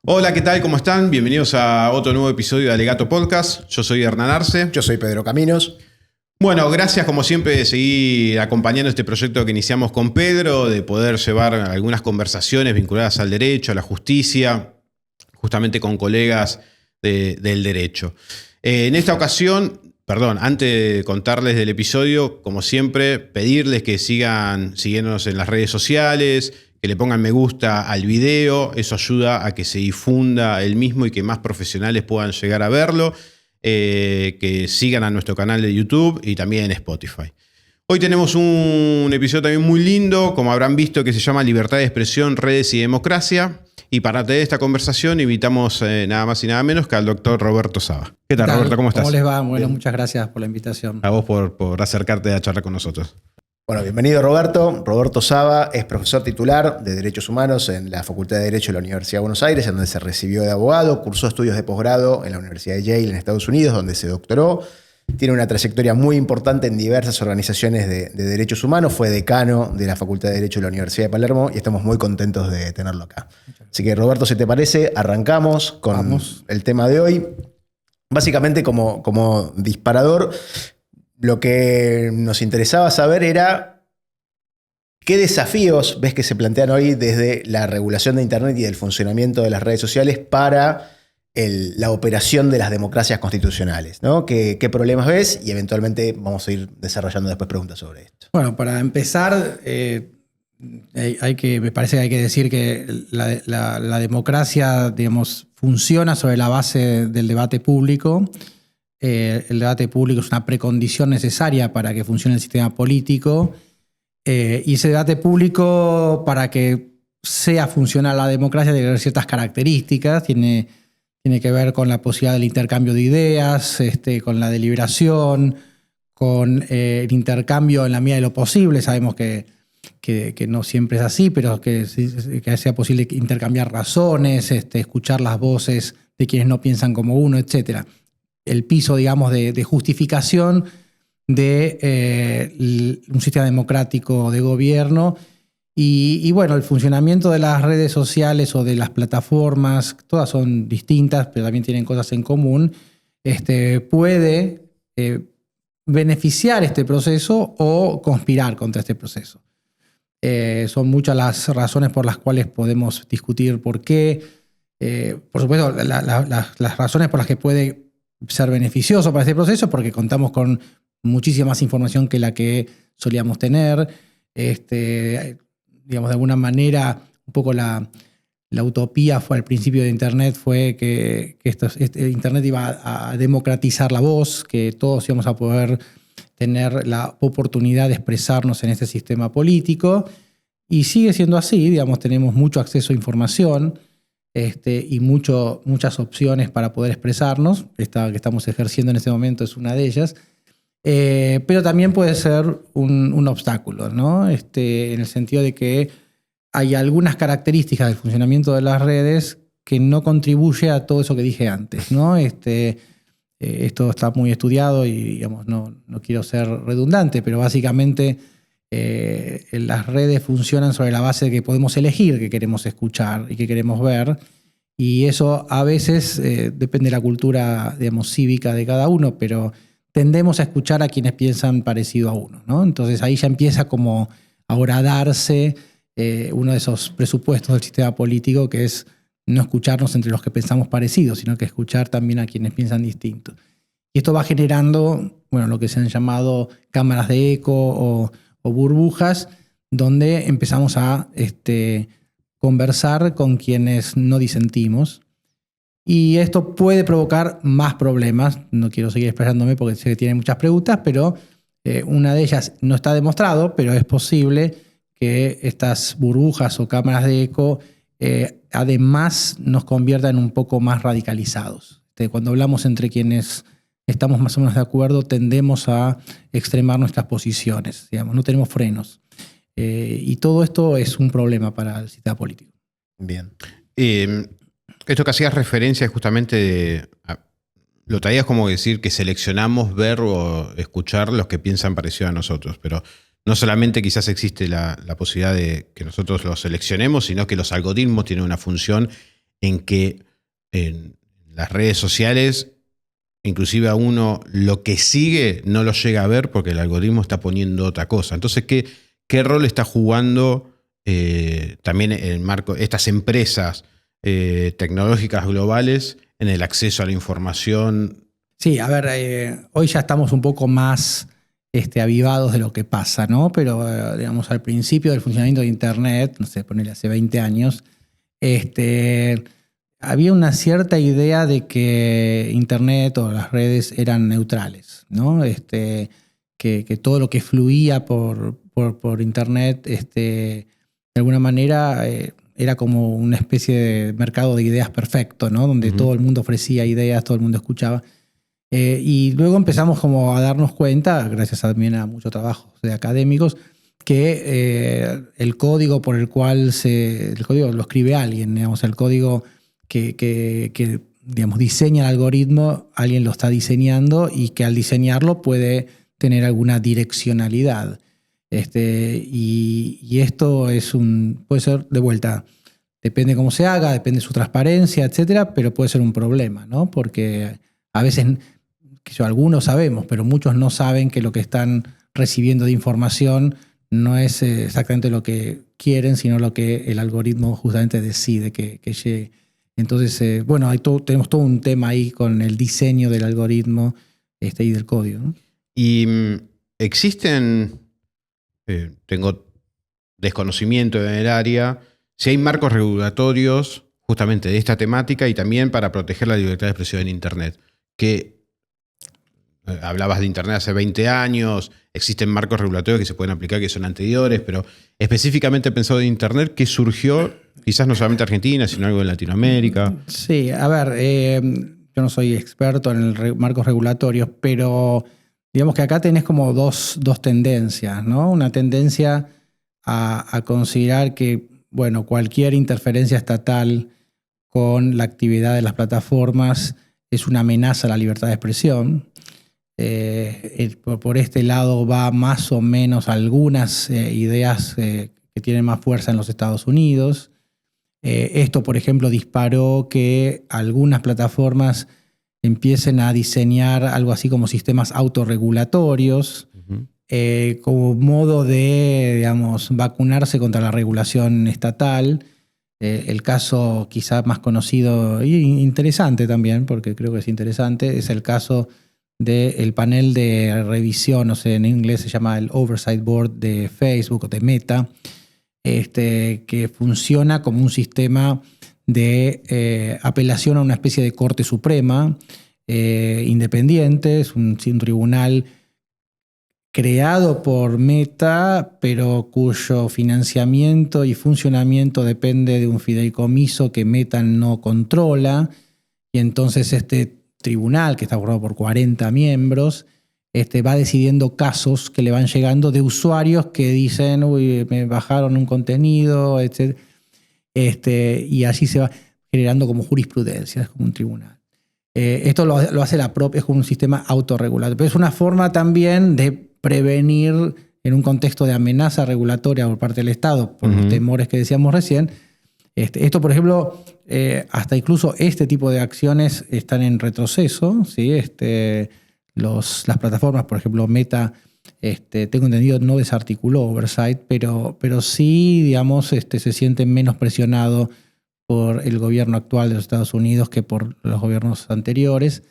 Hola, ¿qué tal? ¿Cómo están? Bienvenidos a otro nuevo episodio de Alegato Podcast. Yo soy Hernán Arce. Yo soy Pedro Caminos. Bueno, gracias como siempre de seguir acompañando este proyecto que iniciamos con Pedro, de poder llevar algunas conversaciones vinculadas al derecho, a la justicia, justamente con colegas del derecho. En esta ocasión, antes de contarles del episodio, como siempre, pedirles que sigan siguiéndonos en las redes sociales, que le pongan me gusta al video, eso ayuda a que se difunda el mismo y que más profesionales puedan llegar a verlo, que sigan a nuestro canal de YouTube y también en Spotify. Hoy tenemos un episodio también muy lindo, como habrán visto, que se llama Libertad de Expresión, Redes y Democracia. Y para tener esta conversación invitamos nada más y nada menos que al doctor Roberto Saba. ¿Qué tal, Roberto? ¿Cómo estás? ¿Cómo les va? Bueno, muchas gracias por la invitación. A vos por acercarte a charlar con nosotros. Bueno, bienvenido Roberto. Roberto Saba es profesor titular de Derechos Humanos en la Facultad de Derecho de la Universidad de Buenos Aires, en donde se recibió de abogado, cursó estudios de posgrado en la Universidad de Yale en Estados Unidos, donde se doctoró. Tiene una trayectoria muy importante en diversas organizaciones de derechos humanos. Fue decano de la Facultad de Derecho de la Universidad de Palermo y estamos muy contentos de tenerlo acá. Así que, Roberto, si te parece, arrancamos con el tema de hoy. Básicamente, como disparador, lo que nos interesaba saber era qué desafíos ves que se plantean hoy desde la regulación de Internet y del funcionamiento de las redes sociales para la operación de las democracias constitucionales, ¿no? ¿Qué problemas ves? Y eventualmente vamos a ir desarrollando después preguntas sobre esto. Bueno, para empezar, me parece que hay que decir que la democracia, digamos, funciona sobre la base del debate público. El debate público es una precondición necesaria para que funcione el sistema político. Y ese debate público, para que sea funcional la democracia, debe tener ciertas características. Tiene que ver con la posibilidad del intercambio de ideas, con la deliberación, con el intercambio en la medida de lo posible. Sabemos que no siempre es así, pero que sea posible intercambiar razones, escuchar las voces de quienes no piensan como uno, etc. El piso, digamos, de justificación de un sistema democrático de gobierno. Y bueno, el funcionamiento de las redes sociales o de las plataformas, todas son distintas, pero también tienen cosas en común, puede beneficiar este proceso o conspirar contra este proceso. Son muchas las razones por las cuales podemos discutir por qué. Por supuesto, las razones por las que puede ser beneficioso para este proceso, porque contamos con muchísima más información que la que solíamos tener. Digamos, de alguna manera, un poco la utopía fue al principio de Internet, fue que Internet iba a democratizar la voz, que todos íbamos a poder tener la oportunidad de expresarnos en este sistema político. Y sigue siendo así, digamos, tenemos mucho acceso a información y muchas opciones para poder expresarnos. Esta que estamos ejerciendo en este momento es una de ellas. Pero también puede ser un obstáculo, ¿no? En el sentido de que hay algunas características del funcionamiento de las redes que no contribuye a todo eso que dije antes, ¿no? Esto está muy estudiado y, digamos, no quiero ser redundante, pero básicamente las redes funcionan sobre la base de que podemos elegir qué queremos escuchar y qué queremos ver. Y eso a veces depende de la cultura, digamos, cívica de cada uno, pero tendemos a escuchar a quienes piensan parecido a uno, ¿no? Entonces ahí ya empieza como a horadarse uno de esos presupuestos del sistema político, que es no escucharnos entre los que pensamos parecidos, sino que escuchar también a quienes piensan distinto. Y esto va generando, bueno, lo que se han llamado cámaras de eco o burbujas, donde empezamos a conversar con quienes no disentimos. Y esto puede provocar más problemas. No quiero seguir expresándome porque sé que tiene muchas preguntas, pero una de ellas no está demostrado, pero es posible que estas burbujas o cámaras de eco además nos conviertan un poco más radicalizados. Cuando hablamos entre quienes estamos más o menos de acuerdo, tendemos a extremar nuestras posiciones, digamos, no tenemos frenos. Y todo esto es un problema para el sistema político. Bien. Esto que hacías referencia es justamente lo traías como decir que seleccionamos ver o escuchar los que piensan parecido a nosotros, pero no solamente quizás existe la posibilidad de que nosotros los seleccionemos, sino que los algoritmos tienen una función en que en las redes sociales, inclusive a uno lo que sigue no lo llega a ver porque el algoritmo está poniendo otra cosa. Entonces, ¿qué rol está jugando también en el marco estas empresas tecnológicas globales en el acceso a la información? Sí, a ver, hoy ya estamos un poco más avivados de lo que pasa, ¿no? Pero, digamos, al principio del funcionamiento de Internet, no sé, ponele hace 20 años, había una cierta idea de que Internet o las redes eran neutrales, ¿no? Que todo lo que fluía por Internet, de alguna manera, era como una especie de mercado de ideas perfecto, ¿no? Donde todo el mundo ofrecía ideas, todo el mundo escuchaba. Y luego empezamos como a darnos cuenta, gracias también a mucho trabajo de académicos, que el código por el cual el código lo escribe alguien, digamos, el código que digamos, diseña el algoritmo, alguien lo está diseñando y que al diseñarlo puede tener alguna direccionalidad. Y esto puede ser de vuelta, depende cómo se haga, depende de su transparencia, etcétera, pero puede ser un problema, ¿no? Porque a veces, algunos sabemos, pero muchos no saben que lo que están recibiendo de información no es exactamente lo que quieren, sino lo que el algoritmo justamente decide que llegue. Entonces, bueno, tenemos todo un tema ahí con el diseño del algoritmo y del código, ¿no? Y existen, tengo desconocimiento en el área, si hay marcos regulatorios justamente de esta temática y también para proteger la libertad de expresión en Internet. Que hablabas de Internet hace 20 años, existen marcos regulatorios que se pueden aplicar que son anteriores, pero específicamente pensado en Internet, ¿qué surgió? Quizás no solamente Argentina, sino algo en Latinoamérica. Sí, a ver, yo no soy experto en marcos regulatorios, pero digamos que acá tenés como dos tendencias, ¿no? Una tendencia a considerar que, bueno, cualquier interferencia estatal con la actividad de las plataformas es una amenaza a la libertad de expresión. Por este lado va más o menos algunas ideas que tienen más fuerza en los Estados Unidos. Esto, por ejemplo, disparó que algunas plataformas empiecen a diseñar algo así como sistemas autorregulatorios, como modo de, digamos, vacunarse contra la regulación estatal. El caso quizá más conocido e interesante también, porque creo que es interesante, es el caso del panel de revisión, o sea, en inglés se llama el Oversight Board de Facebook o de Meta, que funciona como un sistema de apelación a una especie de Corte Suprema independiente. Es un tribunal creado por Meta, pero cuyo financiamiento y funcionamiento depende de un fideicomiso que Meta no controla. Y entonces este tribunal, que está formado por 40 miembros, va decidiendo casos que le van llegando de usuarios que dicen, uy, me bajaron un contenido, etc. Y así se va generando como jurisprudencia, es como un tribunal. Esto lo hace la propia, es como un sistema autorregulado, pero es una forma también de prevenir en un contexto de amenaza regulatoria por parte del Estado, por los temores que decíamos recién. Esto, por ejemplo, hasta incluso este tipo de acciones están en retroceso, ¿sí? Las plataformas, por ejemplo, Meta, tengo entendido, no desarticuló Oversight, pero sí, digamos, se sienten menos presionados por el gobierno actual de los Estados Unidos que por los gobiernos anteriores.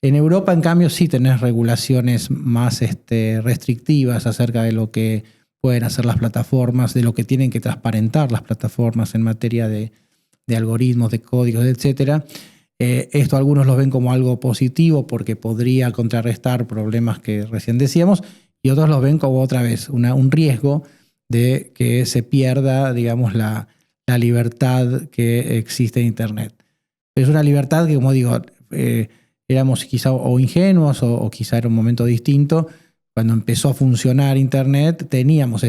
En Europa, en cambio, sí tenés regulaciones más restrictivas acerca de lo que pueden hacer las plataformas, de lo que tienen que transparentar las plataformas en materia de algoritmos, de códigos, etc. Esto algunos lo ven como algo positivo porque podría contrarrestar problemas que recién decíamos, y otros lo ven como otra vez un riesgo de que se pierda, digamos, la libertad que existe en Internet. Pero es una libertad que, como digo, éramos quizá o ingenuos o quizá era un momento distinto. Cuando empezó a funcionar Internet teníamos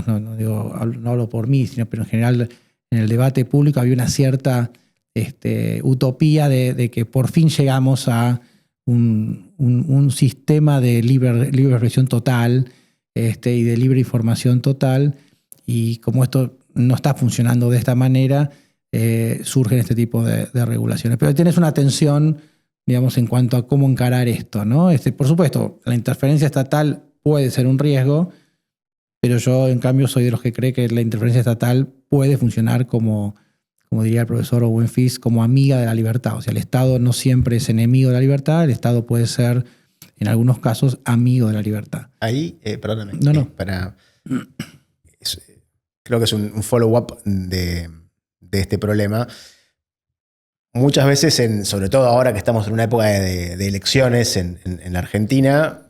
no hablo por mí, pero en general en el debate público había una cierta utopía de que por fin llegamos a un sistema de libre expresión total y de libre información total, y como esto no está funcionando de esta manera, surgen este tipo de regulaciones. Pero tienes una tensión, digamos, en cuanto a cómo encarar esto, ¿no? Por supuesto, la interferencia estatal puede ser un riesgo, pero yo, en cambio, soy de los que cree que la interferencia estatal puede funcionar como diría el profesor Owen Fis, como amiga de la libertad. O sea, el Estado no siempre es enemigo de la libertad, el Estado puede ser, en algunos casos, amigo de la libertad. Ahí, perdóname. No. Creo que es un follow-up de este problema. Muchas veces, sobre todo ahora que estamos en una época de elecciones en la Argentina,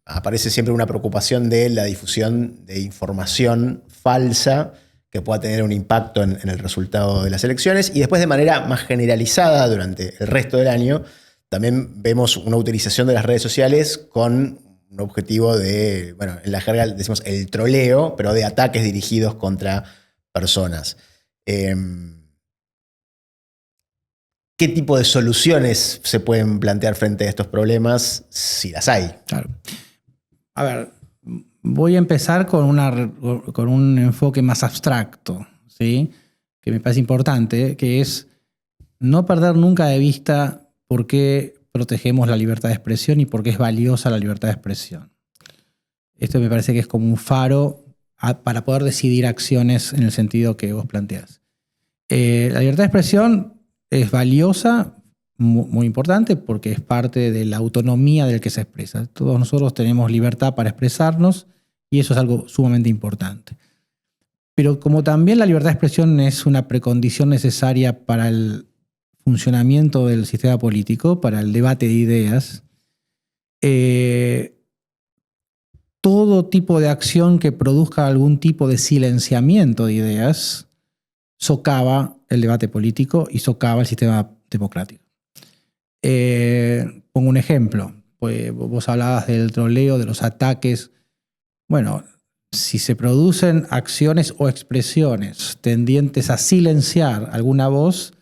aparece siempre una preocupación de la difusión de información falsa que pueda tener un impacto en el resultado de las elecciones. Y después, de manera más generalizada durante el resto del año, también vemos una utilización de las redes sociales con un objetivo de, bueno, en la jerga decimos el troleo, pero de ataques dirigidos contra personas. ¿Qué tipo de soluciones se pueden plantear frente a estos problemas, si las hay? Claro. A ver, voy a empezar con un enfoque más abstracto, ¿sí? Que me parece importante, que es no perder nunca de vista por qué protegemos la libertad de expresión y por qué es valiosa la libertad de expresión. Esto me parece que es como un faro para poder decidir acciones en el sentido que vos planteás. La libertad de expresión es valiosa, muy importante, porque es parte de la autonomía del que se expresa. Todos nosotros tenemos libertad para expresarnos y eso es algo sumamente importante. Pero como también la libertad de expresión es una precondición necesaria para el funcionamiento del sistema político, para el debate de ideas, todo tipo de acción que produzca algún tipo de silenciamiento de ideas socava el debate político y socava el sistema democrático. Pongo un ejemplo. Pues vos hablabas del troleo, de los ataques. Bueno, si se producen acciones o expresiones tendientes a silenciar alguna voz,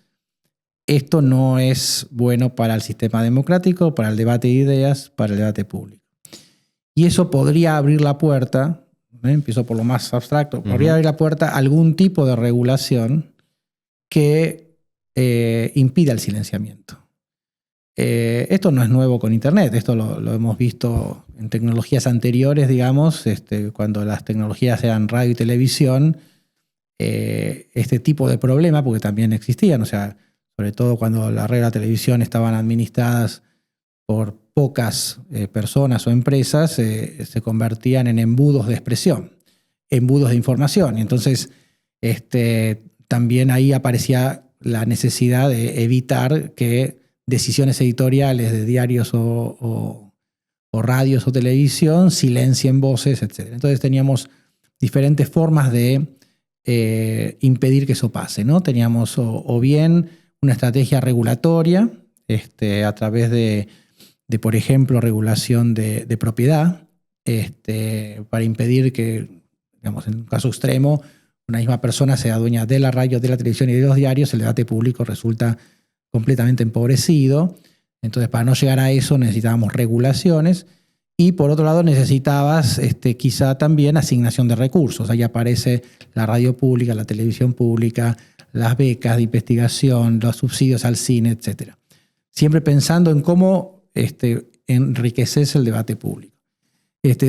esto no es bueno para el sistema democrático, para el debate de ideas, para el debate público. Y eso podría abrir la puerta, empiezo por lo más abstracto, podría abrir la puerta a algún tipo de regulación que impida el silenciamiento. Esto no es nuevo con Internet, esto lo hemos visto en tecnologías anteriores, digamos, cuando las tecnologías eran radio y televisión, este tipo de problema, porque también existían, o sea, sobre todo cuando la radio y la televisión estaban administradas por pocas personas o empresas, se convertían en embudos de expresión, embudos de información. Y entonces también ahí aparecía la necesidad de evitar que decisiones editoriales de diarios o radios o televisión silencien voces, etc. Entonces teníamos diferentes formas de impedir que eso pase, ¿no? Teníamos o bien una estrategia regulatoria a través de, por ejemplo, regulación de propiedad, para impedir que, digamos, en un caso extremo, una misma persona sea dueña de la radio, de la televisión y de los diarios, el debate público resulta completamente empobrecido. Entonces, para no llegar a eso necesitábamos regulaciones y, por otro lado, necesitabas quizá también asignación de recursos. Ahí aparece la radio pública, la televisión pública, las becas de investigación, los subsidios al cine, etc. Siempre pensando en cómo enriqueces el debate público.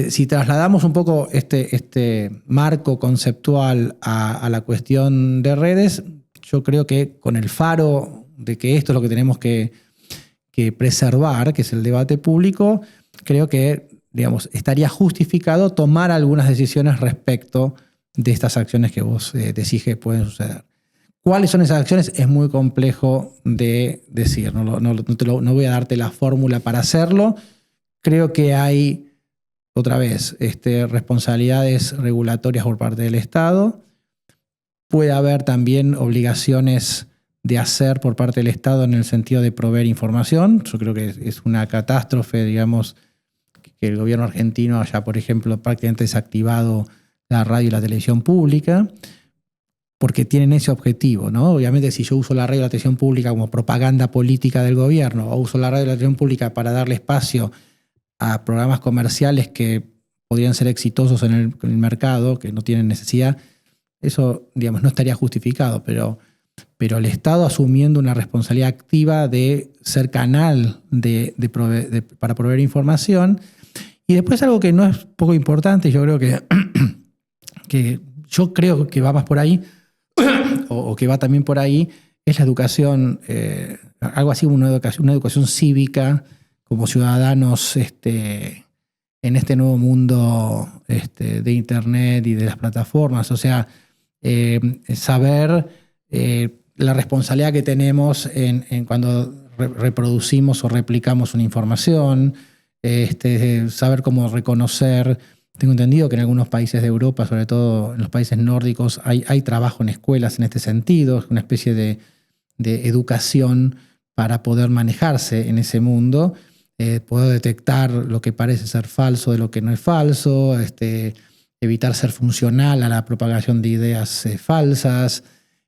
Si trasladamos un poco este marco conceptual a la cuestión de redes, yo creo que con el faro de que esto es lo que tenemos que preservar, que es el debate público, creo que, digamos, estaría justificado tomar algunas decisiones respecto de estas acciones que vos decís que pueden suceder. ¿Cuáles son esas acciones? Es muy complejo de decir. No voy a darte la fórmula para hacerlo. Creo que hay, otra vez, responsabilidades regulatorias por parte del Estado. Puede haber también obligaciones de hacer por parte del Estado en el sentido de proveer información. Yo creo que es una catástrofe, digamos, que el gobierno argentino haya, por ejemplo, prácticamente desactivado la radio y la televisión pública, porque tienen ese objetivo, ¿no? Obviamente, si yo uso la radio y la televisión pública como propaganda política del gobierno, o uso la radio y la televisión pública para darle espacio a programas comerciales que podrían ser exitosos en el mercado, que no tienen necesidad, eso, digamos, no estaría justificado, pero pero el Estado asumiendo una responsabilidad activa de ser canal para proveer información. Y después algo que no es poco importante, yo creo que va más por ahí, o que va también por ahí, es la educación, algo así como una educación cívica como ciudadanos en este nuevo mundo de Internet y de las plataformas. O sea, saber la responsabilidad que tenemos en cuando reproducimos o replicamos una información, saber cómo reconocer. Tengo entendido que en algunos países de Europa, sobre todo en los países nórdicos, hay trabajo en escuelas en este sentido, una especie de educación para poder manejarse en ese mundo, poder detectar lo que parece ser falso de lo que no es falso, evitar ser funcional a la propagación de ideas falsas.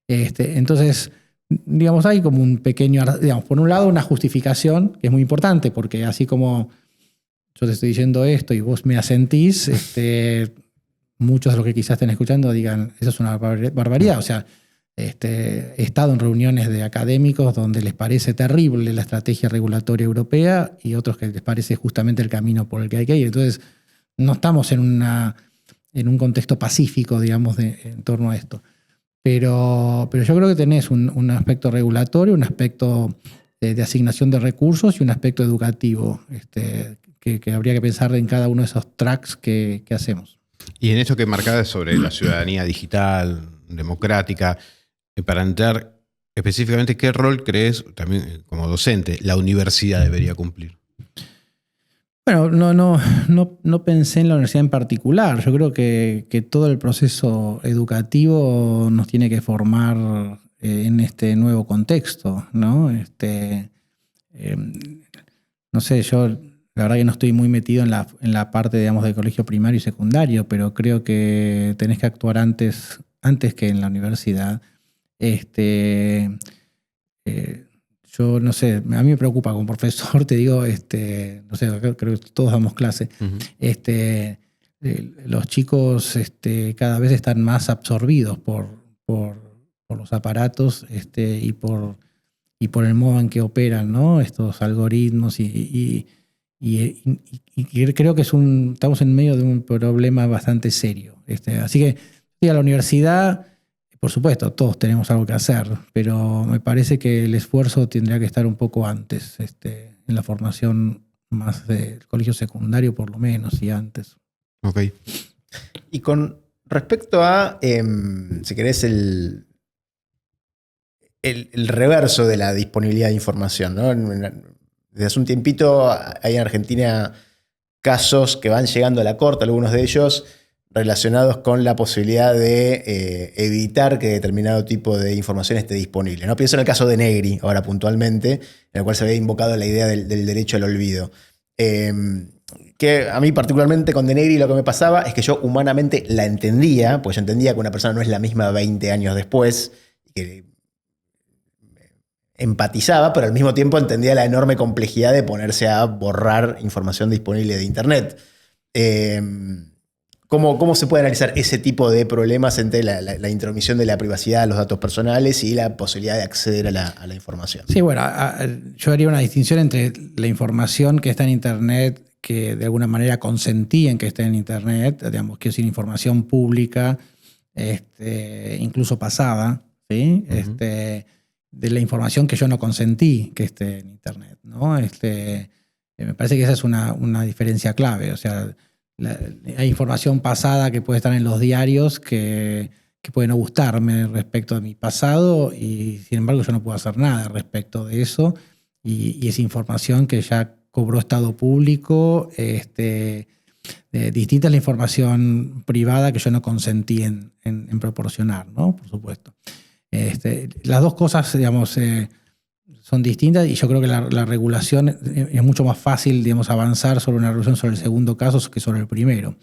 Entonces, digamos, hay como un pequeño, digamos, por un lado una justificación que es muy importante, porque así como yo te estoy diciendo esto y vos me asentís, muchos de los que quizás estén escuchando digan, eso es una barbaridad. O sea, he estado en reuniones de académicos donde les parece terrible la estrategia regulatoria europea y otros que les parece justamente el camino por el que hay que ir. Entonces, no estamos en un contexto pacífico, digamos, en torno a esto. Pero yo creo que tenés un aspecto regulatorio, un aspecto de asignación de recursos y un aspecto educativo que habría que pensar en cada uno de esos tracks que hacemos. Y en esto que marcabas sobre la ciudadanía digital, democrática, para entrar específicamente, ¿qué rol crees, también como docente, la universidad debería cumplir? Bueno, no pensé en la universidad en particular. Yo creo que todo el proceso educativo nos tiene que formar en este nuevo contexto, ¿no? No sé, yo la verdad que no estoy muy metido en la parte, digamos, del colegio primario y secundario, pero creo que tenés que actuar antes que en la universidad. Yo no sé, a mí me preocupa como profesor, te digo, no sé, creo que todos damos clase. Uh-huh. Los chicos cada vez están más absorbidos por los aparatos y por el modo en que operan, ¿no? Estos algoritmos y creo que estamos en medio de un problema bastante serio. Así que a la universidad, por supuesto, todos tenemos algo que hacer, pero me parece que el esfuerzo tendría que estar un poco antes, en la formación más del colegio secundario por lo menos y antes. Ok. Y con respecto a, si querés, el reverso de la disponibilidad de información, ¿no? Desde hace un tiempito hay en Argentina casos que van llegando a la corte, algunos de ellos relacionados con la posibilidad de evitar que determinado tipo de información esté disponible, ¿no? Pienso en el caso de Negri, ahora puntualmente, en el cual se había invocado la idea del derecho al olvido. Que a mí particularmente con De Negri lo que me pasaba es que yo humanamente la entendía, pues yo entendía que una persona no es la misma 20 años después, que empatizaba, pero al mismo tiempo entendía la enorme complejidad de ponerse a borrar información disponible de Internet. ¿Cómo se puede analizar ese tipo de problemas entre la intromisión de la privacidad, los datos personales y la posibilidad de acceder a la información? Sí, bueno, yo haría una distinción entre la información que está en Internet, que de alguna manera consentí en que esté en Internet, digamos, que es información pública, incluso pasada, ¿sí? Uh-huh. De la información que yo no consentí que esté en Internet, ¿no? Me parece que esa es una diferencia clave. O sea, hay información pasada que puede estar en los diarios que puede no gustarme respecto de mi pasado y sin embargo yo no puedo hacer nada respecto de eso y es información que ya cobró estado público. Distinta es la información privada que yo no consentí en proporcionar, ¿no? Por supuesto. Las dos cosas, digamos, son distintas y yo creo que la regulación es mucho más fácil, digamos, avanzar sobre una regulación sobre el segundo caso que sobre el primero.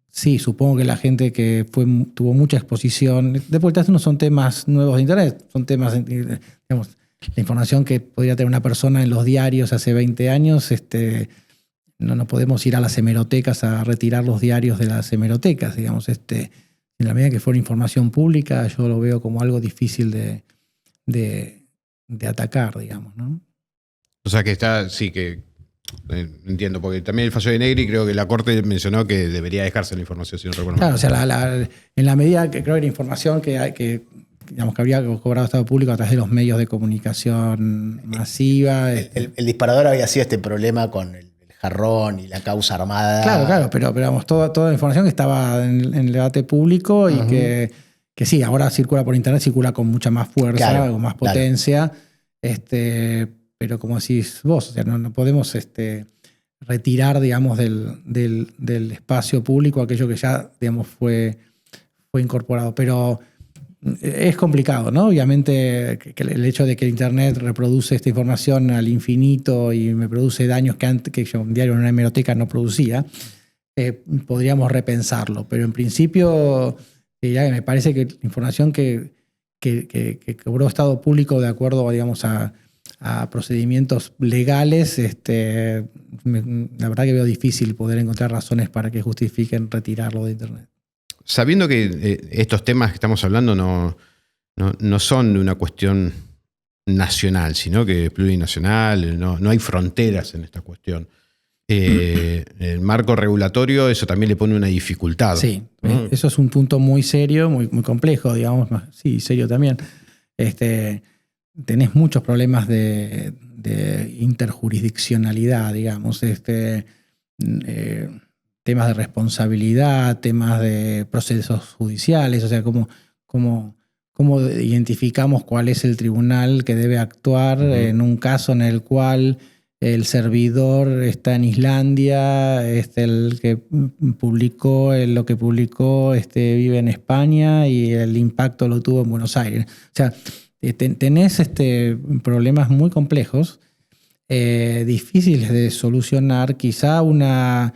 Sí, supongo que la gente que tuvo mucha exposición, de vuelta, no son temas nuevos de Internet, son temas, digamos, la información que podría tener una persona en los diarios hace 20 años, no podemos ir a las hemerotecas a retirar los diarios de las hemerotecas, digamos, en la medida que fuera información pública, yo lo veo como algo difícil de atacar, digamos, ¿no? O sea que sí que entiendo, porque también el fallo de Negri creo que la Corte mencionó que debería dejarse la información, si no recuerdo mal. Claro, o sea, en la medida que creo que la información digamos, que habría cobrado Estado público a través de los medios de comunicación masiva. El disparador había sido este problema con el jarrón y la causa armada. Claro, pero vamos, toda la información que estaba en el debate público y que sí, ahora circula por internet, circula con mucha más fuerza, con más potencia. Pero como decís vos, o sea, no podemos retirar, digamos, del espacio público aquello que ya, digamos, fue incorporado. Pero es complicado, ¿no? Obviamente que el hecho de que el Internet reproduce esta información al infinito y me produce daños que yo un diario en una hemeroteca no producía, podríamos repensarlo. Pero en principio, ya me parece que la información que cobró Estado público de acuerdo, digamos, a procedimientos legales, la verdad que veo difícil poder encontrar razones para que justifiquen retirarlo de Internet. Sabiendo que estos temas que estamos hablando no son una cuestión nacional, sino que es plurinacional, no hay fronteras en esta cuestión. El marco regulatorio, eso también le pone una dificultad. Sí, eso es un punto muy serio, muy, muy complejo, digamos, sí, serio también. Tenés muchos problemas de interjurisdiccionalidad, digamos, temas de responsabilidad, temas de procesos judiciales, o sea, cómo identificamos cuál es el tribunal que debe actuar en un caso en el cual el servidor está en Islandia, el que publicó lo que publicó vive en España y el impacto lo tuvo en Buenos Aires. O sea, tenés problemas muy complejos, difíciles de solucionar. Quizá una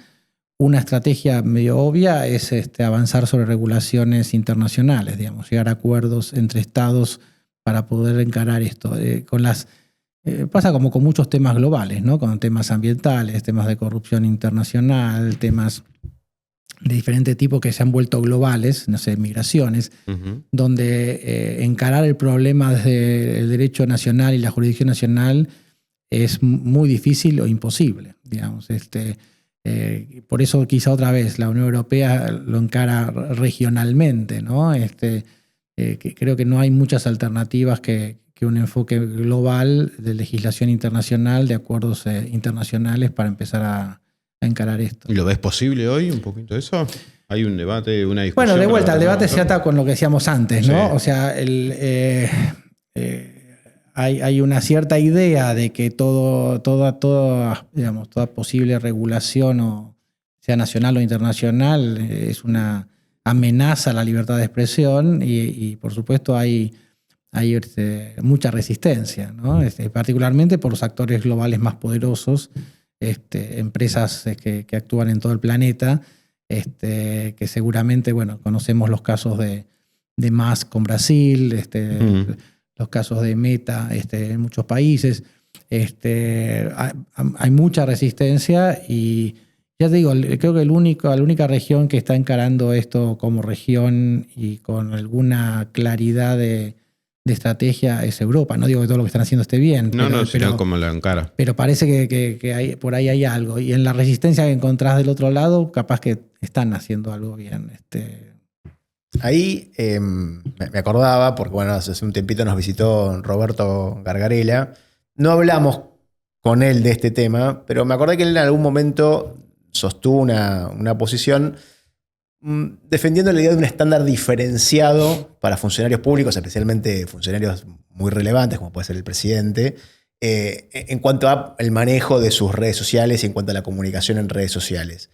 estrategia medio obvia es avanzar sobre regulaciones internacionales, digamos, llegar a acuerdos entre estados para poder encarar esto. Pasa como con muchos temas globales, ¿no? Con temas ambientales, temas de corrupción internacional, temas de diferente tipo que se han vuelto globales, no sé, migraciones, donde encarar el problema desde el derecho nacional y la jurisdicción nacional es muy difícil o imposible, digamos. Por eso quizá otra vez la Unión Europea lo encara regionalmente, ¿no? Creo que no hay muchas alternativas que un enfoque global de legislación internacional, de acuerdos internacionales para empezar a encarar esto. ¿Y lo ves posible hoy, un poquito eso? ¿Hay un debate, una discusión? Bueno, de vuelta, el debate se ata con lo que decíamos antes, ¿no? Sí. O sea, hay una cierta idea de que toda posible regulación, o sea nacional o internacional, es una amenaza a la libertad de expresión y por supuesto hay mucha resistencia, ¿no? Particularmente por los actores globales más poderosos, empresas que actúan en todo el planeta, que seguramente, bueno, conocemos los casos de Musk con Brasil, los casos de Meta en muchos países. Hay mucha resistencia y ya te digo, creo que la única región que está encarando esto como región y con alguna claridad de estrategia es Europa. No digo que todo lo que están haciendo esté bien. Sino como la encara. Pero parece que por ahí hay algo. Y en la resistencia que encontrás del otro lado, capaz que están haciendo algo bien. Ahí me acordaba, porque bueno, hace un tiempito nos visitó Roberto Gargarella. No hablamos con él de este tema, pero me acordé que él en algún momento sostuvo una posición defendiendo la idea de un estándar diferenciado para funcionarios públicos, especialmente funcionarios muy relevantes, como puede ser el presidente, en cuanto al manejo de sus redes sociales y en cuanto a la comunicación en redes sociales.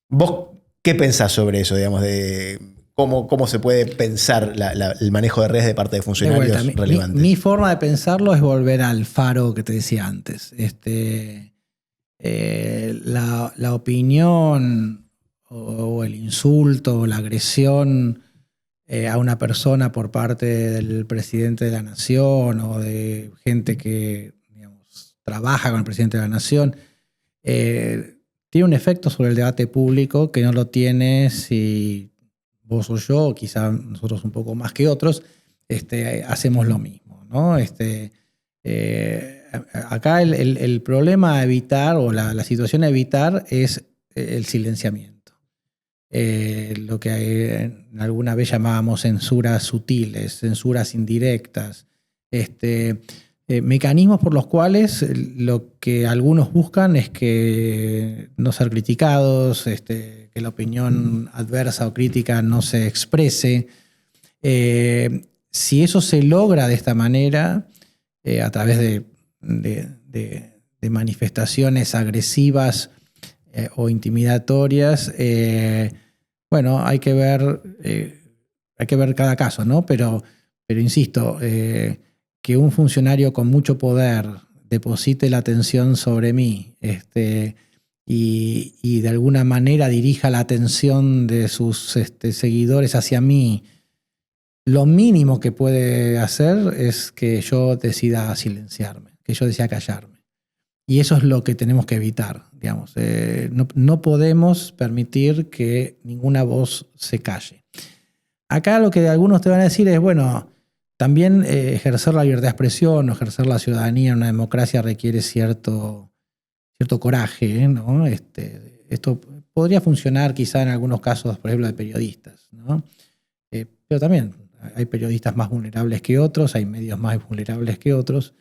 ¿Vos qué pensás sobre eso, digamos, de cómo se puede pensar el manejo de redes de parte de funcionarios relevantes? Mi forma de pensarlo es volver al faro que te decía antes. La opinión o el insulto o la agresión a una persona por parte del presidente de la nación o de gente que, digamos, trabaja con el presidente de la nación, tiene un efecto sobre el debate público que no lo tiene si vos o yo, quizá nosotros un poco más que otros, hacemos lo mismo, ¿no? Acá el problema a evitar o la situación a evitar es el silenciamiento. Lo que alguna vez llamábamos censuras sutiles, censuras indirectas, mecanismos por los cuales lo que algunos buscan es que no ser criticados, que la opinión adversa o crítica no se exprese. Si eso se logra de esta manera, a través de manifestaciones agresivas o intimidatorias, bueno, hay que ver cada caso, ¿no? Pero insisto, que un funcionario con mucho poder deposite la atención sobre mí y de alguna manera dirija la atención de sus seguidores hacia mí, lo mínimo que puede hacer es que yo decida silenciarme, que yo decida callarme. Y eso es lo que tenemos que evitar, digamos. No podemos permitir que ninguna voz se calle. Acá lo que algunos te van a decir es, bueno, también ejercer la libertad de expresión o ejercer la ciudadanía en una democracia requiere cierto coraje, ¿no? Esto podría funcionar quizá en algunos casos, por ejemplo, de periodistas, ¿no? Pero también hay periodistas más vulnerables que otros, hay medios más vulnerables que otros.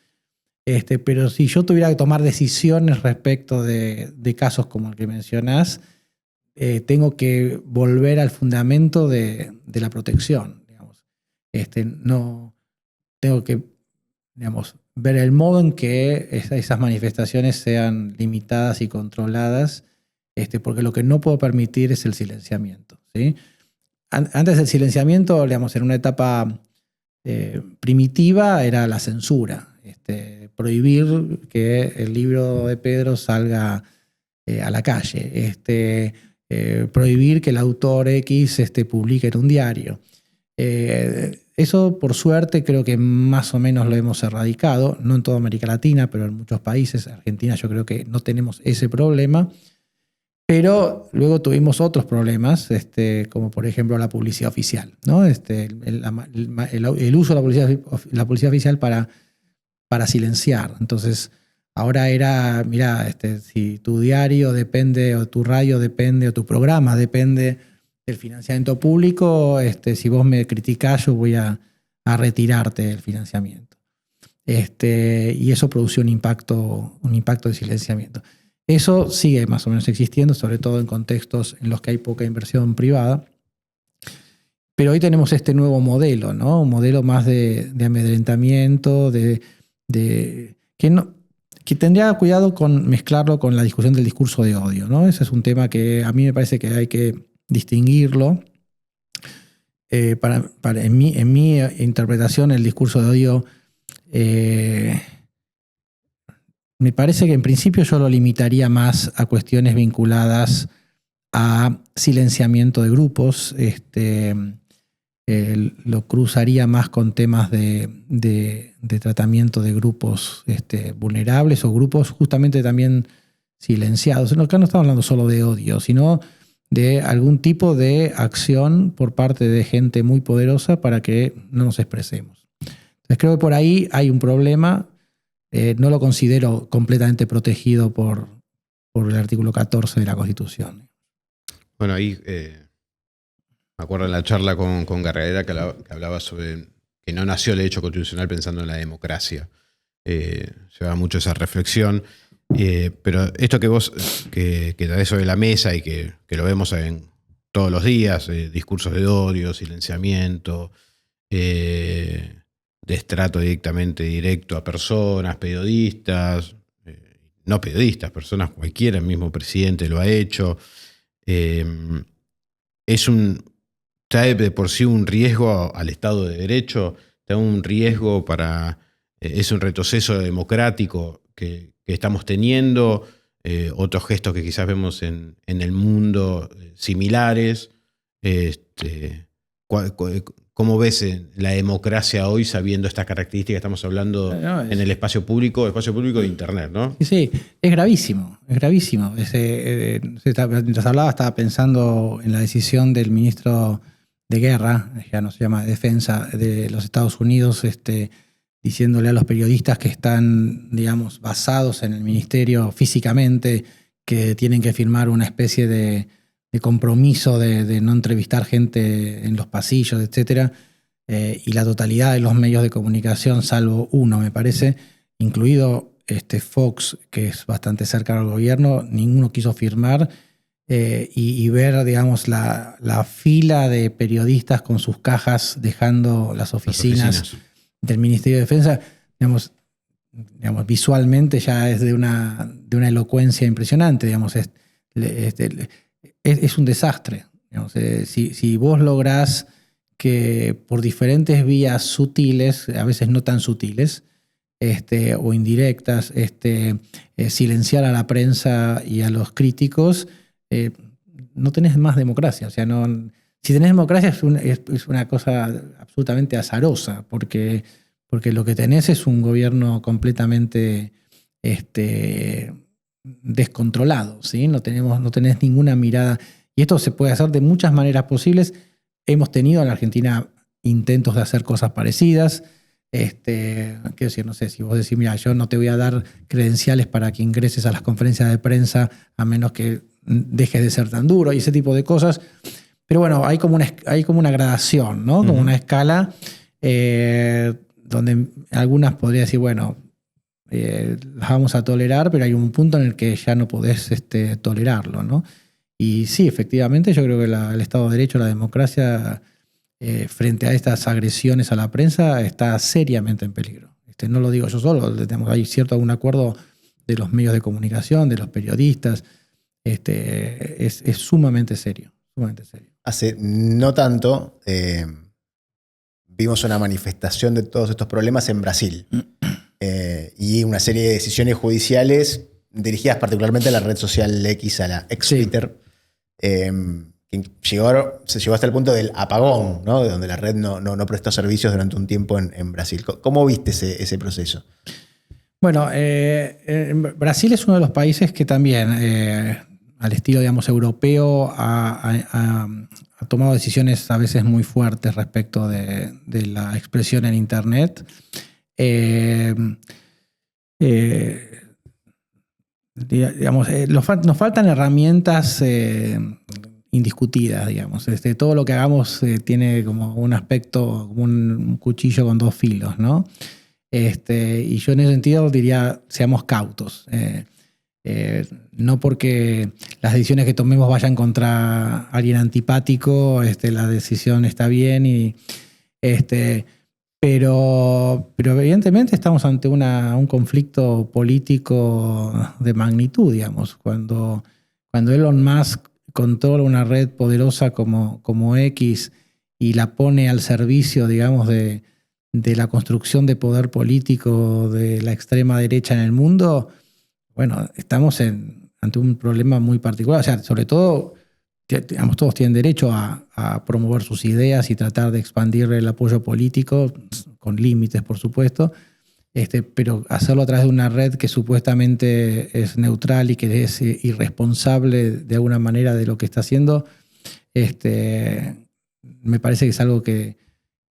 Pero si yo tuviera que tomar decisiones respecto de casos como el que mencionás, tengo que volver al fundamento de la protección. Digamos. No tengo que, digamos, ver el modo en que esas manifestaciones sean limitadas y controladas, porque lo que no puedo permitir es el silenciamiento, ¿sí? Antes del silenciamiento, digamos, en una etapa primitiva era la censura. Prohibir que el libro de Pedro salga a la calle, prohibir que el autor X publique en un diario. Eso, por suerte, creo que más o menos lo hemos erradicado, no en toda América Latina, pero en muchos países. Argentina yo creo que no tenemos ese problema, pero luego tuvimos otros problemas, como por ejemplo la publicidad oficial, ¿no? El uso de la publicidad oficial para silenciar. Entonces, ahora era, mira, si tu diario depende, o tu radio depende, o tu programa depende del financiamiento público, si vos me criticás, yo voy a retirarte el financiamiento. Y eso produce un impacto de silenciamiento. Eso sigue más o menos existiendo, sobre todo en contextos en los que hay poca inversión privada. Pero hoy tenemos este nuevo modelo, ¿no? Un modelo más de amedrentamiento, que tendría cuidado con mezclarlo con la discusión del discurso de odio, ¿no? Ese es un tema que a mí me parece que hay que distinguirlo. En mi interpretación, el discurso de odio me parece que en principio yo lo limitaría más a cuestiones vinculadas a silenciamiento de grupos, lo cruzaría más con temas de tratamiento de grupos vulnerables o grupos justamente también silenciados. Acá no estamos hablando solo de odio, sino de algún tipo de acción por parte de gente muy poderosa para que no nos expresemos. Entonces creo que por ahí hay un problema. No lo considero completamente protegido por el artículo 14 de la Constitución. Bueno, ahí me acuerdo en la charla con Gargalera que hablaba sobre que no nació el derecho constitucional pensando en la democracia. Lleva mucho esa reflexión. Pero esto que vos que traes sobre la mesa y que lo vemos todos los días, discursos de odio, silenciamiento, destrato directo a personas, periodistas, no periodistas, personas cualquiera, el mismo presidente lo ha hecho. Trae de por sí un riesgo al Estado de Derecho, trae un riesgo es un retroceso democrático que estamos teniendo, otros gestos que quizás vemos en el mundo similares. ¿Cómo ves la democracia hoy sabiendo estas características que estamos hablando en el espacio público de Internet, ¿no? Sí, es gravísimo, es gravísimo. Mientras hablaba estaba pensando en la decisión del ministro guerra, ya no se llama defensa, de los Estados Unidos, diciéndole a los periodistas que están, digamos, basados en el ministerio físicamente, que tienen que firmar una especie de compromiso de no entrevistar gente en los pasillos, etcétera, y la totalidad de los medios de comunicación, salvo uno, me parece, incluido Fox, que es bastante cercano al gobierno, ninguno quiso firmar, y ver, digamos, la fila de periodistas con sus cajas dejando las oficinas del Ministerio de Defensa, digamos, visualmente ya es de una elocuencia impresionante, digamos, es un desastre. Digamos, si vos lográs que por diferentes vías sutiles, a veces no tan sutiles, o indirectas, silenciar a la prensa y a los críticos, no tenés más democracia. O sea, si tenés democracia es una cosa absolutamente azarosa, porque lo que tenés es un gobierno completamente descontrolado, ¿sí? No tenés ninguna mirada. Y esto se puede hacer de muchas maneras posibles. Hemos tenido en la Argentina intentos de hacer cosas parecidas. Quiero decir, no sé, si vos decís, mira, yo no te voy a dar credenciales para que ingreses a las conferencias de prensa a menos que dejes de ser tan duro y ese tipo de cosas. Pero bueno, hay como una gradación, ¿no? Como una escala donde algunas podría decir, bueno, las vamos a tolerar, pero hay un punto en el que ya no podés tolerarlo, ¿no? Y sí, efectivamente, yo creo que el Estado de Derecho, la democracia, frente a estas agresiones a la prensa, está seriamente en peligro. No lo digo yo solo, hay cierto algún acuerdo de los medios de comunicación, de los periodistas. Es sumamente serio, sumamente serio. Hace no tanto vimos una manifestación de todos estos problemas en Brasil y una serie de decisiones judiciales dirigidas particularmente a la red social X, a la ex-Twitter, que se llegó hasta el punto del apagón, ¿no? De donde la red no prestó servicios durante un tiempo en Brasil. ¿Cómo viste ese proceso? Bueno, Brasil es uno de los países que también, al estilo, digamos, europeo, ha tomado decisiones a veces muy fuertes respecto de la expresión en Internet. Digamos, nos faltan herramientas indiscutidas, digamos. Todo lo que hagamos tiene como un aspecto, como un cuchillo con dos filos, ¿no? Y yo en ese sentido diría, seamos cautos. No porque las decisiones que tomemos vayan contra alguien antipático, la decisión está bien, pero evidentemente estamos ante un conflicto político de magnitud, digamos. Cuando Elon Musk controla una red poderosa como X y la pone al servicio, digamos, de la construcción de poder político de la extrema derecha en el mundo, bueno, estamos ante un problema muy particular. O sea, sobre todo, digamos, todos tienen derecho a promover sus ideas y tratar de expandir el apoyo político, con límites, por supuesto, pero hacerlo a través de una red que supuestamente es neutral y que es irresponsable de alguna manera de lo que está haciendo, me parece que es algo que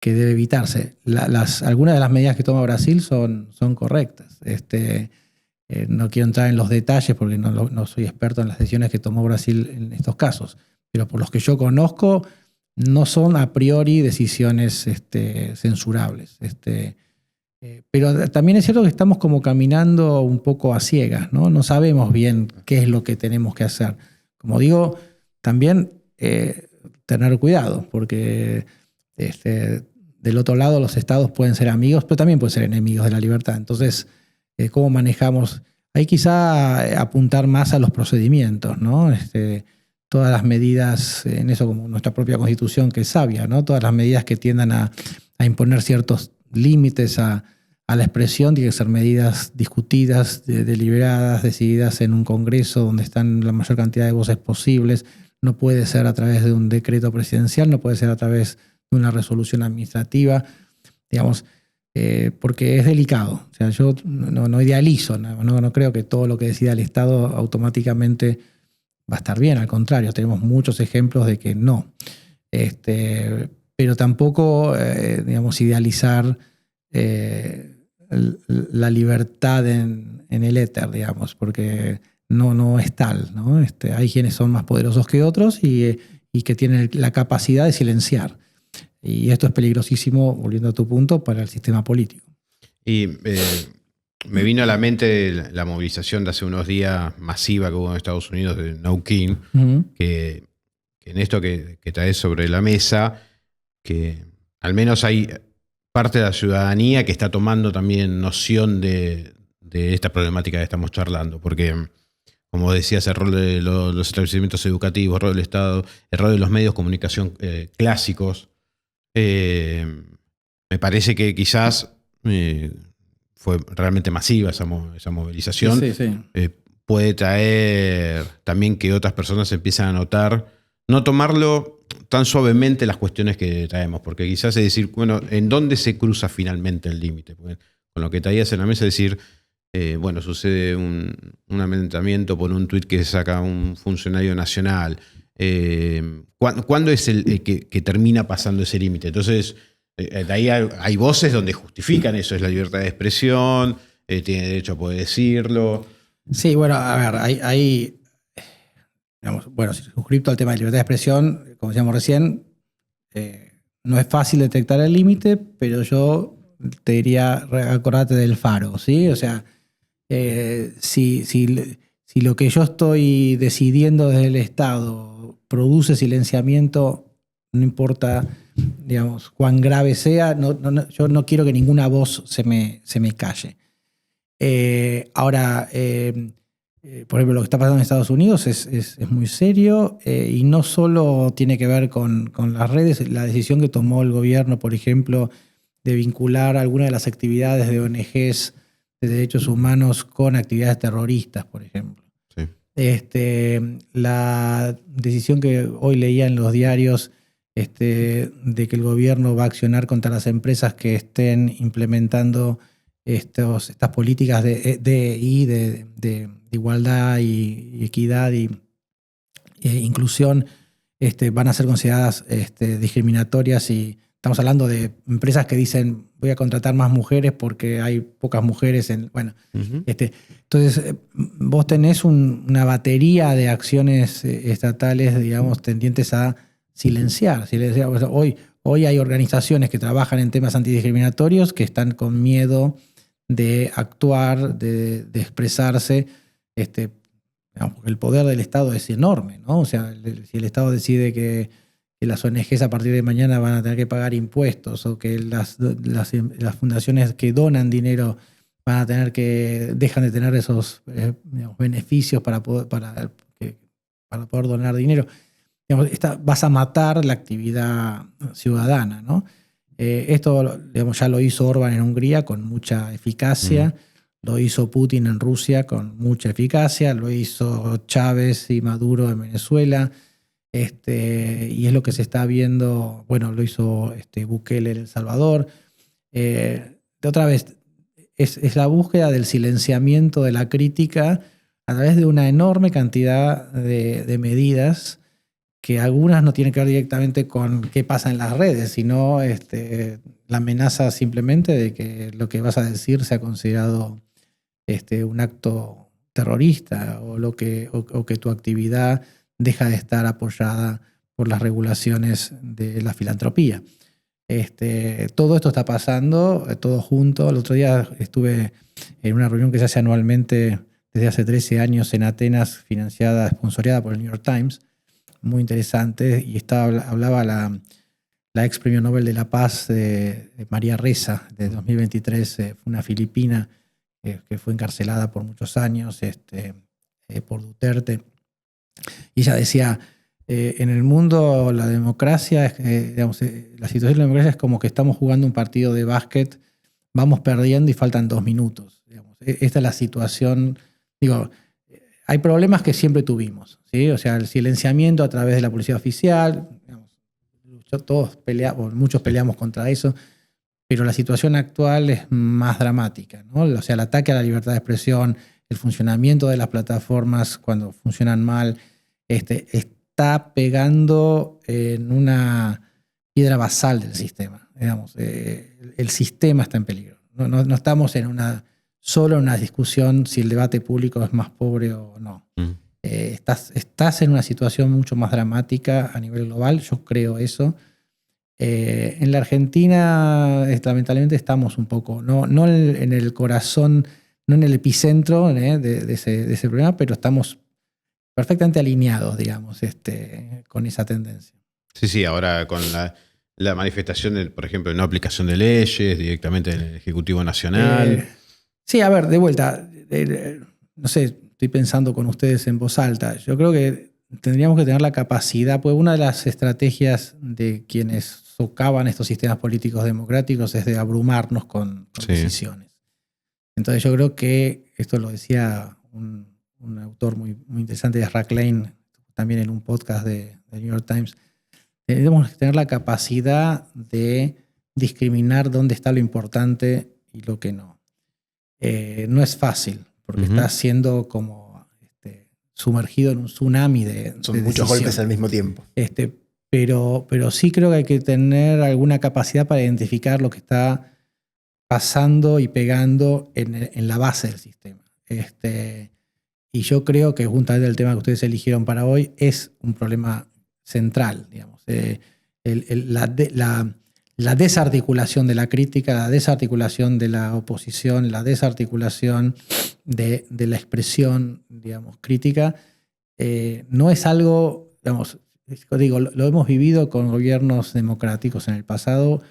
debe evitarse. Algunas de las medidas que toma Brasil son correctas. No quiero entrar en los detalles porque no soy experto en las decisiones que tomó Brasil en estos casos, pero por los que yo conozco no son a priori decisiones censurables. Pero también es cierto que estamos como caminando un poco a ciegas, ¿no? No sabemos bien qué es lo que tenemos que hacer. Como digo, también tener cuidado, porque del otro lado los estados pueden ser amigos, pero también pueden ser enemigos de la libertad. Entonces, ¿cómo manejamos? Hay quizá apuntar más a los procedimientos, ¿no? Todas las medidas, en eso como nuestra propia Constitución, que es sabia, ¿no? Todas las medidas que tiendan a imponer ciertos límites a la expresión tienen que ser medidas discutidas, deliberadas, decididas en un Congreso donde están la mayor cantidad de voces posibles. No puede ser a través de un decreto presidencial, no puede ser a través de una resolución administrativa, digamos, porque es delicado. O sea, yo no idealizo, no creo que todo lo que decida el Estado automáticamente va a estar bien. Al contrario, tenemos muchos ejemplos de que no. Pero tampoco, digamos, idealizar la libertad en el éter, digamos, porque no es tal, ¿no? Hay quienes son más poderosos que otros y que tienen la capacidad de silenciar. Y esto es peligrosísimo, volviendo a tu punto, para el sistema político. Y me vino a la mente la movilización de hace unos días masiva que hubo en Estados Unidos de No King, que en esto que traes sobre la mesa, que al menos hay parte de la ciudadanía que está tomando también noción de esta problemática que estamos charlando, porque, como decías, el rol de los establecimientos educativos, el rol del Estado, el rol de los medios de comunicación clásicos, me parece que quizás fue realmente masiva esa movilización. Sí. Puede traer también que otras personas empiezan a notar, no tomarlo tan suavemente las cuestiones que traemos, porque quizás es decir, bueno, ¿en dónde se cruza finalmente el límite? Con lo que traías en la mesa, es decir, bueno, sucede un amedrentamiento por un tuit que saca un funcionario nacional. ¿Cuándo es el que termina pasando ese límite? Entonces, de ahí hay voces donde justifican eso, es la libertad de expresión, tiene derecho a poder decirlo. Sí, bueno, a ver, hay digamos, bueno, suscripto al tema de libertad de expresión, como decíamos recién, no es fácil detectar el límite, pero yo te diría, acordate del faro, ¿sí? O sea, si lo que yo estoy decidiendo desde el Estado produce silenciamiento, no importa, digamos, cuán grave sea, yo no quiero que ninguna voz se me calle. Ahora, por ejemplo, lo que está pasando en Estados Unidos es muy serio y no solo tiene que ver con las redes, la decisión que tomó el gobierno, por ejemplo, de vincular algunas de las actividades de ONGs de derechos humanos con actividades terroristas, por ejemplo. Sí. La decisión que hoy leía en los diarios de que el gobierno va a accionar contra las empresas que estén implementando estas políticas de igualdad y equidad e inclusión, van a ser consideradas discriminatorias, y estamos hablando de empresas que dicen voy a contratar más mujeres porque hay pocas mujeres bueno. Entonces vos tenés una batería de acciones estatales, digamos, tendientes a silenciar. Hoy hay organizaciones que trabajan en temas antidiscriminatorios que están con miedo de actuar, de expresarse, digamos, porque el poder del Estado es enorme, ¿no? O sea, si el Estado decide que las ONGs a partir de mañana van a tener que pagar impuestos, o que las fundaciones que donan dinero van a tener que dejan de tener esos digamos, beneficios para poder donar dinero, digamos, vas a matar la actividad ciudadana, ¿no? Esto, digamos, ya lo hizo Orbán en Hungría con mucha eficacia, lo hizo Putin en Rusia con mucha eficacia, lo hizo Chávez y Maduro en Venezuela, y es lo que se está viendo, bueno, lo hizo Bukele en El Salvador. De otra vez, es la búsqueda del silenciamiento de la crítica a través de una enorme cantidad de medidas, que algunas no tienen que ver directamente con qué pasa en las redes, sino la amenaza simplemente de que lo que vas a decir sea considerado un acto terrorista, o que tu actividad deja de estar apoyada por las regulaciones de la filantropía. Todo esto está pasando, todo junto. El otro día estuve en una reunión que se hace anualmente desde hace 13 años en Atenas, financiada, esponsoreada por el New York Times, muy interesante, y hablaba la ex premio Nobel de la Paz, María Ressa, de 2023, fue una filipina que fue encarcelada por muchos años por Duterte. Y ella decía, en el mundo la democracia, digamos, la situación de la democracia es como que estamos jugando un partido de básquet, vamos perdiendo y faltan 2 minutos. Digamos. Esta es la situación, digo, hay problemas que siempre tuvimos, ¿sí? O sea, el silenciamiento a través de la policía oficial, digamos, muchos peleamos contra eso, pero la situación actual es más dramática, ¿no? O sea, el ataque a la libertad de expresión, el funcionamiento de las plataformas cuando funcionan mal, es está pegando en una piedra basal del sistema. Digamos, el sistema está en peligro. No estamos solo en una discusión si el debate público es más pobre o no. Estás en una situación mucho más dramática a nivel global, yo creo eso. En la Argentina, lamentablemente, estamos un poco, no en el corazón, no en el epicentro de ese problema, pero estamos perfectamente alineados, digamos, con esa tendencia. Sí, ahora con la manifestación, por ejemplo, de no aplicación de leyes directamente en el Ejecutivo Nacional. Sí, a ver, de vuelta, no sé, estoy pensando con ustedes en voz alta. Yo creo que tendríamos que tener la capacidad, pues una de las estrategias de quienes socavan estos sistemas políticos democráticos es de abrumarnos con decisiones. Entonces yo creo que, esto lo decía un autor muy interesante, Rack Lane, también en un podcast de New York Times, tenemos que tener la capacidad de discriminar dónde está lo importante y lo que no. No es fácil, porque estás siendo como sumergido en un tsunami de Son muchos golpes al mismo tiempo. Pero sí creo que hay que tener alguna capacidad para identificar lo que está pasando y pegando en la base del sistema. Y yo creo que juntamente el tema que ustedes eligieron para hoy es un problema central, digamos. La desarticulación de la crítica, la desarticulación de la oposición, la desarticulación de la expresión, digamos, crítica, no es algo, digamos, digo, lo hemos vivido con gobiernos democráticos en el pasado,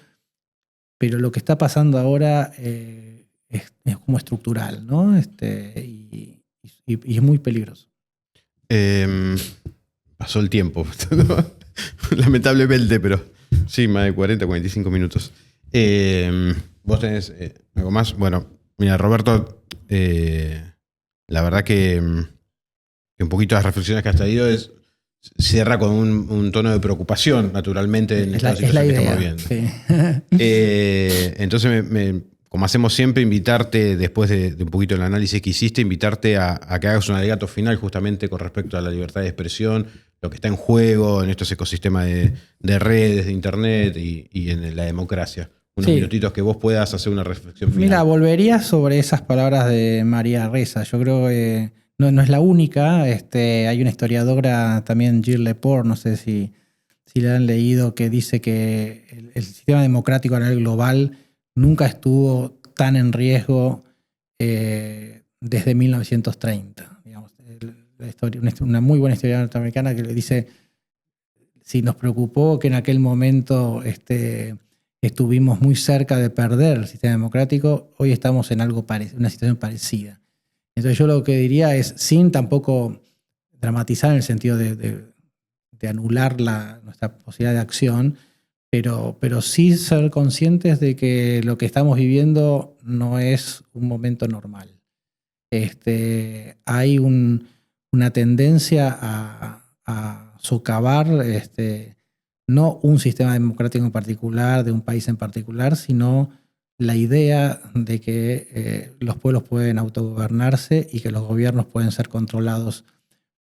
pero lo que está pasando ahora es como estructural, ¿no? Y es muy peligroso. Pasó el tiempo, lamentablemente, pero sí, más de 40, 45 minutos. ¿Vos tenés algo más? Bueno, mira, Roberto, la verdad que un poquito las reflexiones que has traído cierra con un tono de preocupación, naturalmente, en esta situación que estamos viendo. Sí. Entonces, como hacemos siempre, invitarte, después de un poquito del análisis que hiciste, invitarte a que hagas un alegato final justamente con respecto a la libertad de expresión, lo que está en juego en estos ecosistemas de redes, de internet y en la democracia. Unos minutitos que vos puedas hacer una reflexión final. Mira, volvería sobre esas palabras de María Ressa. Yo creo que no es la única. Hay una historiadora también, Jill Lepore, no sé si la han leído, que dice que el sistema democrático a nivel global nunca estuvo tan en riesgo desde 1930. Digamos, una muy buena historia norteamericana que le dice, si nos preocupó que en aquel momento estuvimos muy cerca de perder el sistema democrático, hoy estamos en una situación parecida. Entonces yo lo que diría es, sin tampoco dramatizar en el sentido de anular nuestra posibilidad de acción, pero sí ser conscientes de que lo que estamos viviendo no es un momento normal. Hay una tendencia a socavar no un sistema democrático en particular, de un país en particular, sino la idea de que los pueblos pueden autogobernarse y que los gobiernos pueden ser controlados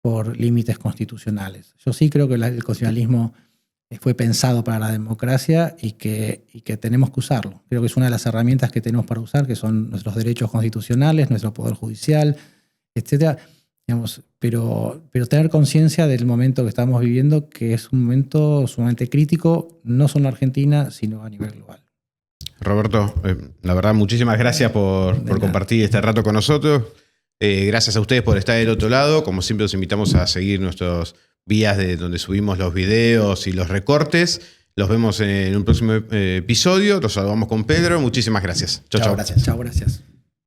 por límites constitucionales. Yo sí creo que el constitucionalismo fue pensado para la democracia y que tenemos que usarlo. Creo que es una de las herramientas que tenemos para usar, que son nuestros derechos constitucionales, nuestro poder judicial, etc. Digamos, pero tener conciencia del momento que estamos viviendo, que es un momento sumamente crítico, no solo en Argentina, sino a nivel global. Roberto, la verdad, muchísimas gracias por compartir este rato con nosotros. Gracias a ustedes por estar del otro lado. Como siempre, los invitamos a seguir nuestros vías de donde subimos los videos y los recortes. Los vemos en un próximo episodio. Los saludamos con Pedro. Muchísimas gracias. Chau. Gracias. Chao, gracias.